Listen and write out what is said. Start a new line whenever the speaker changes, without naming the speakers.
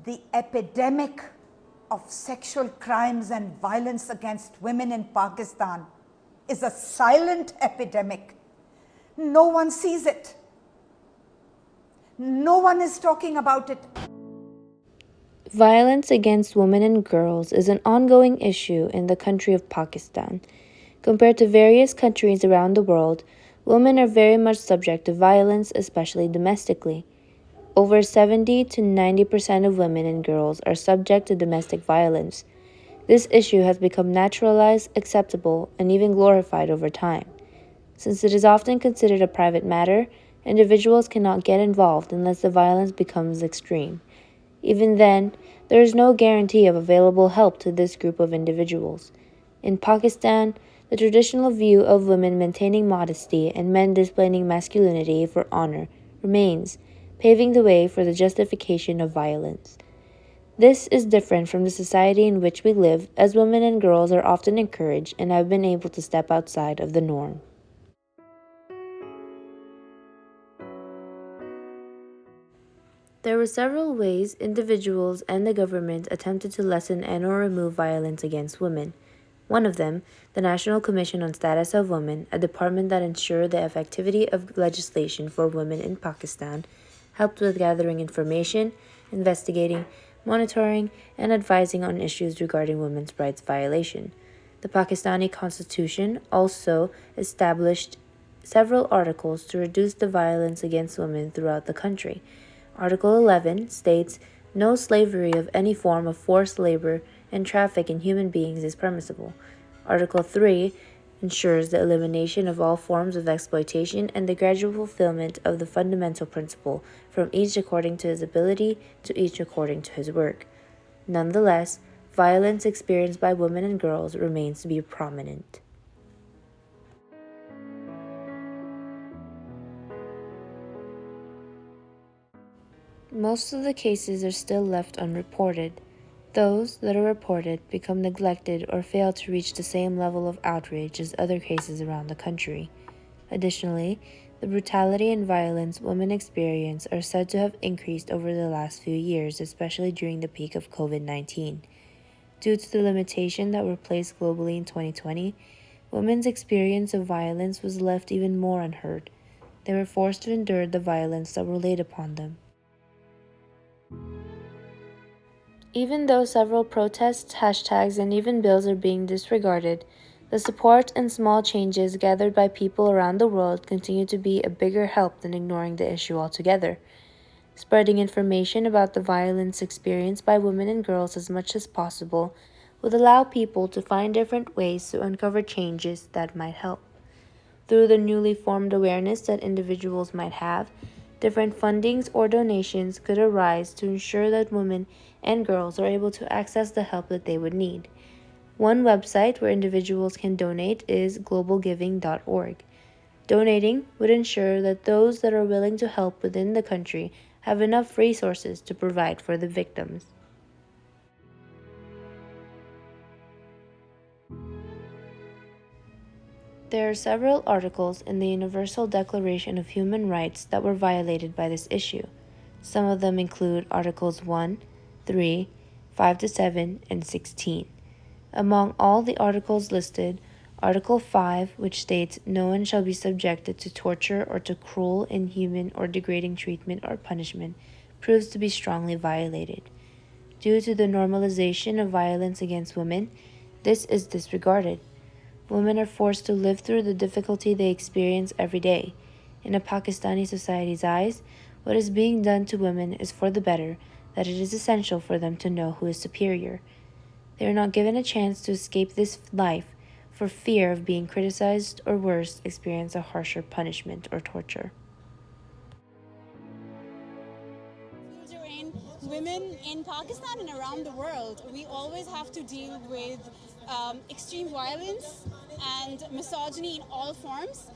the epidemic of sexual crimes and violence against women in Pakistan is a silent epidemic. No one sees it. No one is talking about it.
Violence against women and girls is an ongoing issue in the country of Pakistan. Compared to various countries around the world, women are very much subject to violence, especially domestically. Over 70 to 90% of women and girls are subject to domestic violence. This issue has become naturalized, acceptable, and even glorified over time. Since it is often considered a private matter, individuals cannot get involved unless the violence becomes extreme. Even then, there is no guarantee of available help to this group of individuals. In Pakistan, the traditional view of women maintaining modesty and men displaying masculinity for honor remains, paving the way for the justification of violence. This is different from the society in which we live, as women and girls are often encouraged and have been able to step outside of the norm. There were several ways individuals and the government attempted to lessen and/or remove violence against women. One of them, the National Commission on Status of Women, a department that ensured the effectivity of legislation for women in Pakistan, helped with gathering information, investigating, monitoring, and advising on issues regarding women's rights violation. The Pakistani Constitution also established several articles to reduce the violence against women throughout the country. Article 11 states, "No slavery of any form of forced labor and traffic in human beings is permissible." Article 3 ensures the elimination of all forms of exploitation and the gradual fulfillment of the fundamental principle, from each according to his ability to each according to his work. Nonetheless, violence experienced by women and girls remains to be prominent. Most of the cases are still left unreported. Those that are reported become neglected or fail to reach the same level of outrage as other cases around the country. Additionally, the brutality and violence women experience are said to have increased over the last few years, especially during the peak of COVID-19. Due to the limitations that were placed globally in 2020, women's experience of violence was left even more unheard. They were forced to endure the violence that were laid upon them. Even though several protests, hashtags, and even bills are being disregarded, the support and small changes gathered by people around the world continue to be a bigger help than ignoring the issue altogether. Spreading information about the violence experienced by women and girls as much as possible would allow people to find different ways to uncover changes that might help. Through the newly formed awareness that individuals might have, different fundings or donations could arise to ensure that women and girls are able to access the help that they would need. One website where individuals can donate is globalgiving.org. Donating would ensure that those that are willing to help within the country have enough resources to provide for the victims. There are several articles in the Universal Declaration of Human Rights that were violated by this issue. Some of them include Articles 1, 3, 5 to 7, and 16. Among all the articles listed, Article 5, which states no one shall be subjected to torture or to cruel, inhuman, or degrading treatment or punishment, proves to be strongly violated. Due to the normalization of violence against women, this is disregarded. Women are forced to live through the difficulty they experience every day. In a Pakistani society's eyes, what is being done to women is for the better, that it is essential for them to know who is superior. They are not given a chance to escape this life for fear of being criticized or worse, experience a harsher punishment or torture.
Women in Pakistan and around the world, we always have to deal with extreme violence and misogyny in all forms.